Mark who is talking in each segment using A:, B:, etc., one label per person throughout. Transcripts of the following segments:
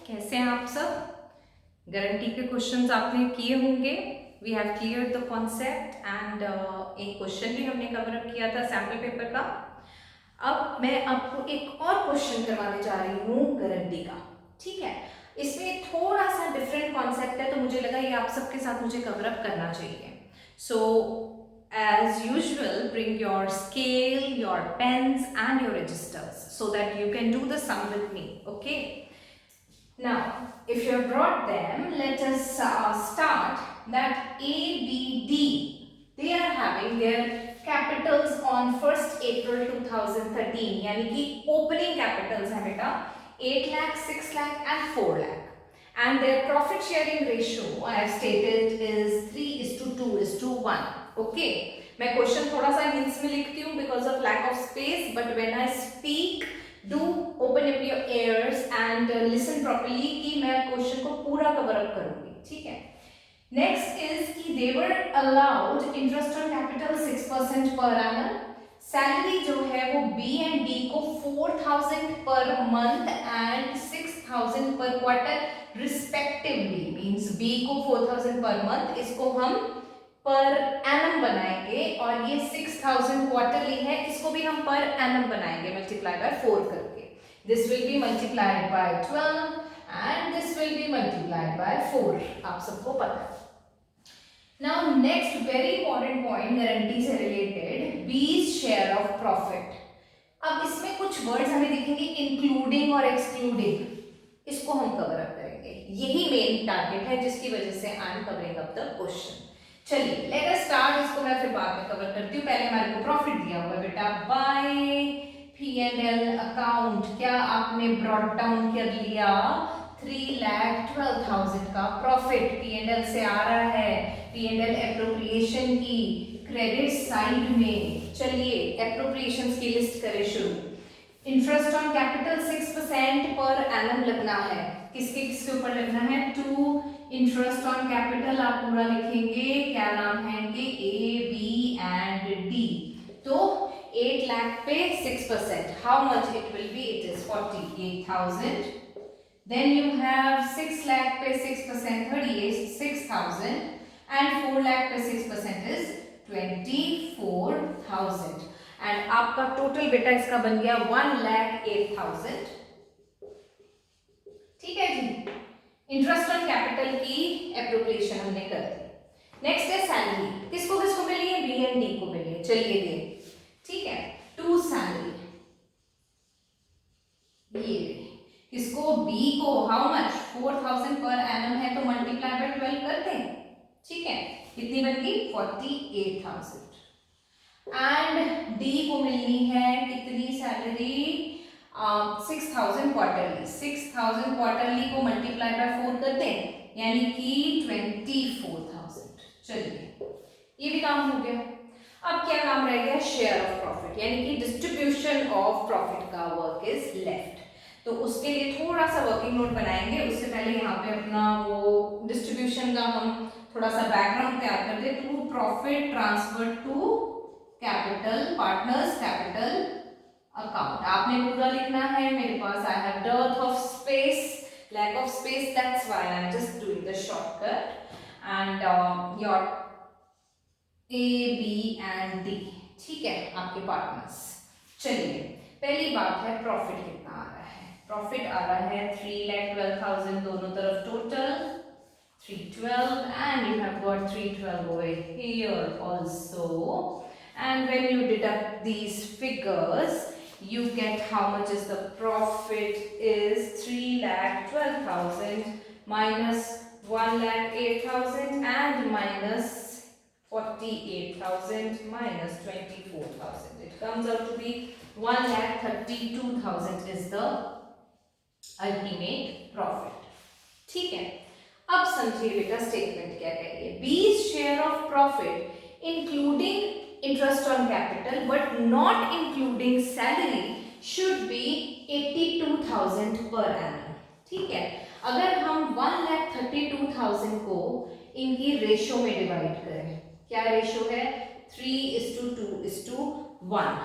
A: कैसे हैं आप सब? गारंटी के क्वेश्चंस आपने किए होंगे। We have clear the concept and एक क्वेश्चन भी हमने कवर अप किया था सैम्पल पेपर का। अब मैं आपको एक और क्वेश्चन करवाने जा रही हूँ गारंटी का। ठीक है, इसमें थोड़ा सा डिफरेंट कॉन्सेप्ट है, तो मुझे लगा ये आप सबके साथ मुझे कवर अप करना चाहिए। As usual, bring your scale, your pens and your registers so that you can do the sum with me. Okay, now if you have brought them, let us start that A, B, D, they are having their capitals on 1st April 2013, यानी कि opening capitals है बेटा 8 lakh, 6 lakh and 4 lakh, and their profit sharing ratio I have stated is 3:2:1. Okay, मैं question थोड़ा सा hints में लिखती हूँ because of lack of space, but when I speak do open up your ears and listen properly कि मैं question को पूरा कवर अप करूंगी। ठीक है, नेक्स्ट इज कि they were allowed interest on capital 6% per annum। Salary जो है वो बी एंड डी को 4,000 पर मंथ एंड 6,000 पर क्वार्टर रिस्पेक्टिवली, मींस बी को 4,000 पर मंथ, इसको हम पर एनम बनाएंगे, और ये 6,000 क्वार्टरली है, इसको भी हम पर एनम बनाएंगे मल्टीप्लाई बाय 4 करके। This will be multiplied by 12 and this will be multiplied by 4, आप सबको पता है। Now next very important point guarantee से रिलेटेड, बीज शेयर ऑफ प्रॉफिट। अब इसमें कुछ वर्ड्स हमें दिखेंगे इंक्लूडिंग और एक्सक्लूडिंग, इसको हम कवर अप करेंगे। यही मेन टारगेट है जिसकी वजह से I am covering up the question. चलिए लेट अस स्टार्ट, इसको मैं फिर बाद में कवर करती हूँ। पहले हमारे को प्रॉफिट दिया हुआ है बेटा बाय P&L अकाउंट, क्या आपने ब्रॉट डाउन कर लिया 3,12,000 का प्रॉफिट P&L से आ रहा है, P&L एप्रोप्रिएशन की क्रेडिट साइड में। चलिए एप्रोप्रिएशंस की लिस्ट करें शुरू। Interest on capital 6% per annum लगना है, किसके किसके ऊपर लगना है, टू इंटरेस्ट ऑन कैपिटल आप पूरा लिखेंगे, क्या नाम है इनके, ए बी एंड डी। तो 8 लाख पे 6%, how much it will be, it is 48,000। Then you have 6 lakh पे 6%, 36,000, एंड 4 लाख पे 6% इज 24,000, एंड आपका टोटल बेटा इसका बन गया 1,08,000। ठीक है जी, इंटरेस्ट ऑन कैपिटल की एप्रोप्रिएशन हमने कर दी। नेक्स्ट है सैलरी, किसको किसको मिली है, बी एंड डी को मिली है। चलिए दे, ठीक है, टू सैलरी, ये किसको, बी को, हाउ मच, 4,000 पर एनम है तो मल्टीप्लाई बाय 12 कर दें। ठीक है, कितनी बन गई, 48,000। एंड डी को मिलनी है कितनी सैलरी, 6,000 क्वार्टरली, 6,000 क्वार्टरली को मल्टीप्लाई बाय 4 कर दें, यानी कि 24,000। चलिए ये भी काम हो गया। अब क्या काम रह गया, शेयर ऑफ प्रॉफिट, यानी कि डिस्ट्रीब्यूशन ऑफ प्रॉफिट का वर्क इज लेफ्ट। तो उसके लिए थोड़ा सा वर्किंग नोट बनाएंगे, उससे पहले यहाँ पे अपना वो डिस्ट्रीब्यूशन का हम थोड़ा सा बैकग्राउंड तैयार कर दे। To profit transfer to capital partners capital account, आपने पूरा लिखना है। मेरे पास I have dearth of space, lack of space, that's why I'm just doing the shortcut, and your A, B and D, ठीक है, आपके पार्टनर्स। चलिए पहली बात है प्रॉफिट कितना आ रहा है, प्रॉफिट आ रहा है 3,12,000 दोनों तरफ total 312, and you have got 312 over here also, and when you deduct these figures you get how much is the profit is 3,12,000 minus 1,08,000 and minus 48,000 minus 24,000, it comes out to be 1,32,000 is the ultimate profit। ठीक है, अब समझिए बेटा statement क्या कह रही है, बीज share of profit including interest on capital but not including salary should be 82,000 per annum. ठीक है, अगर हम 1,32,000 को इनकी रेशो में डिवाइड करें, क्या रेशो है, 3:2:1,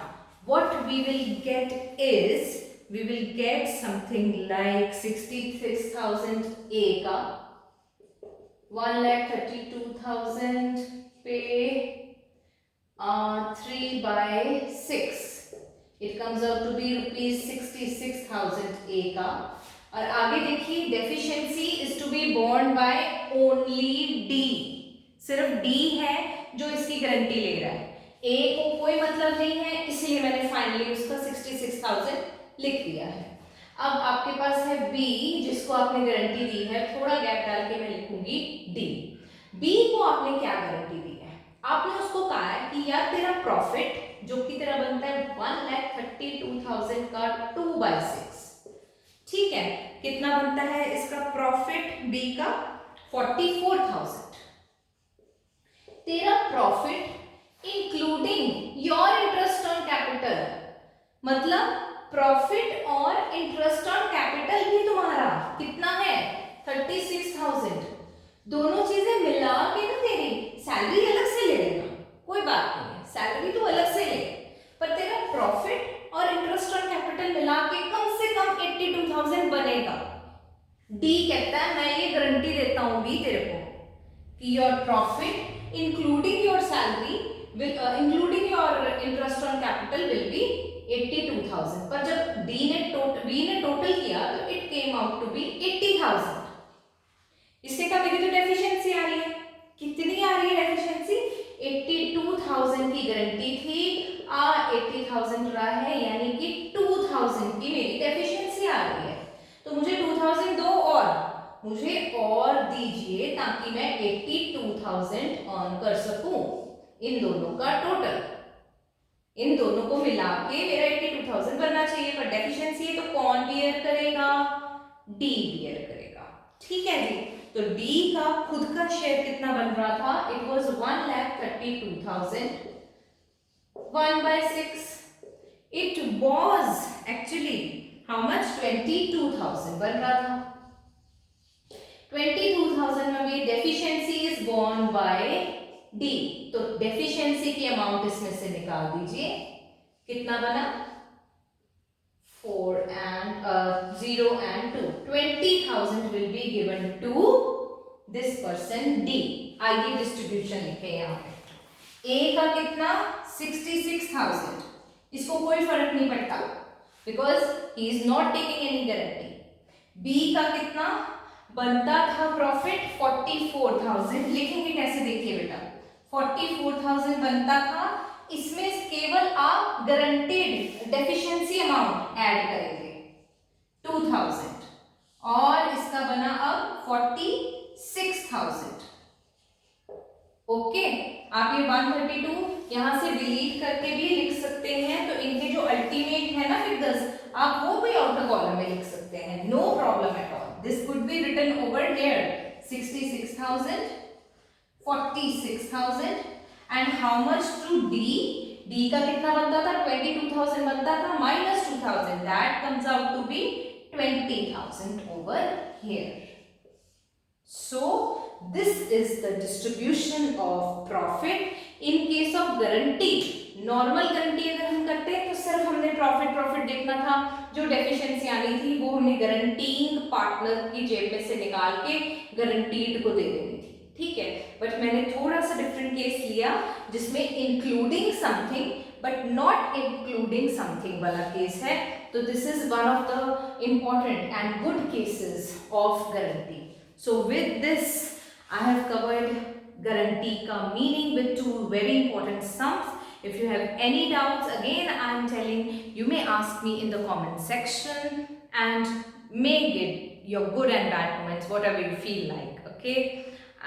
A: what we will get is we will get something like 66,000 A का, 1,32,000 पे 3/6, it comes out to be rupees 66,000 A का। और आगे देखिए deficiency is to be borne by only D, सिर्फ डी है जो इसकी गारंटी ले रहा है, ए को कोई मतलब नहीं है, इसलिए मैंने फाइनली उसका 66,000 लिख दिया है। अब आपके पास है बी जिसको आपने गारंटी दी है, थोड़ा गैप डाल के मैं लिखूंगी डी। बी को आपने क्या गारंटी दी है, आपने उसको कहा है कि यार तेरा प्रॉफिट जो कि तेरा बनता है 1,32,000 का 2/6, ठीक है, कितना बनता है इसका प्रॉफिट बी का 44,000। तेरा profit including your interest on capital, मतलब प्रॉफिट और इंटरेस्ट ऑन कैपिटल भी तुम्हारा कितना है 36,000। दोनों चीजें मिला के ना, तेरी सैलरी अलग से ले लेना, कोई बात नहीं है, सैलरी तो अलग से ले, पर तेरा प्रॉफिट और इंटरेस्ट ऑन कैपिटल मिला के कम से कम 82,000 बनेगा। डी कहता है मैं ये गारंटी देता हूं भी तेरे को कि your profit including your salary including your interest on capital will be 82,000। पर जब बी ने टोटल किया तो it came out to be 80,000। इससे क्या मेरी तो डेफिशिएंसी आ रही है, कितनी आ रही है डेफिशिएंसी, 82,000 की गारंटी थी, 80,000 रहा है, यानी कि 2,000 की मेरी डेफिशिएंसी आ रही है। तो मुझे 2,000 दो और मुझे और दीजिए ताकि मैं 82,000 अर्न कर सकूं। इन दोनों का टोटल, इन दोनों को मिला के मेरा 82,000 बनना चाहिए, पर डेफिशिएंसी है तो कौन बियर करेगा, डी बियर करेगा, ठीक है जी। तो डी का खुद का शेयर कितना बन रहा था, it was 1,32,000, 1/6, it was actually how much, 22,000 बन रहा था। 22,000 में भी deficiency is borne by D, तो डेफिशिएंसी की अमाउंट इसमें से निकाल दीजिए, कितना बना 4 and 0 and 2, 20,000 will be given to this person D। आइए डिस्ट्रीब्यूशन लिखे यहाँ पे, A का कितना 66,000, इसको कोई फर्क नहीं पड़ता because he is not taking any guarantee. B का कितना बनता था प्रॉफिट 44,000, लिखेंगे कैसे देखिए बेटा, 44,000 बनता था, इसमें केवल आप गारंटीड डेफिशिएंसी अमाउंट ऐड करेंगे 2,000 और इसका बना अब 46,000। ओके, आप ये 132 यहां से डिलीट करके भी लिख सकते हैं, तो इनके जो अल्टीमेट है ना फिगर्स, आप वो भी आउटर कॉलम में लिख सकते हैं, no problem at all. This could be written over here 66,000, 46,000 and how much to D, D का कितना बनता था 22,000 बनता था, minus 2,000, that comes out to be 20,000 over here. So this is the distribution of profit in case of guarantee। Normal guarantee अगर हम करते हैं तो सिर्फ हमने प्रॉफिट देखना था, जो डेफिशिएंसी आनी थी वो हमने गारंटीइंग पार्टनर की जेब में से निकाल के गारंटीड को दे देनी थी, ठीक है। बट मैंने थोड़ा सा डिफरेंट केस लिया जिसमें including something but not including something वाला केस है, तो this is one of the important and good cases of guarantee. So with this I have covered guarantee ka meaning with two very important sums. If you have any doubts, again I am telling you may ask me in the comment section and may give your good and bad comments, whatever you feel like, okay?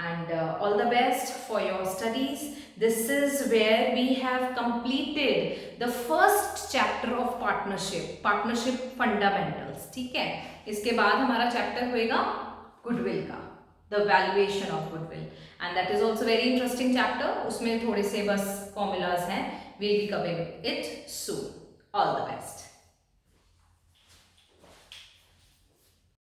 A: And all the best for your studies. This is where we have completed the first chapter of partnership fundamentals, ठीक है। इसके बाद हमारा chapter होएगा goodwill का, the valuation of goodwill, and that is also very interesting chapter। उसमें थोड़े से बस formulas हैं, we'll be covering it soon। All the best।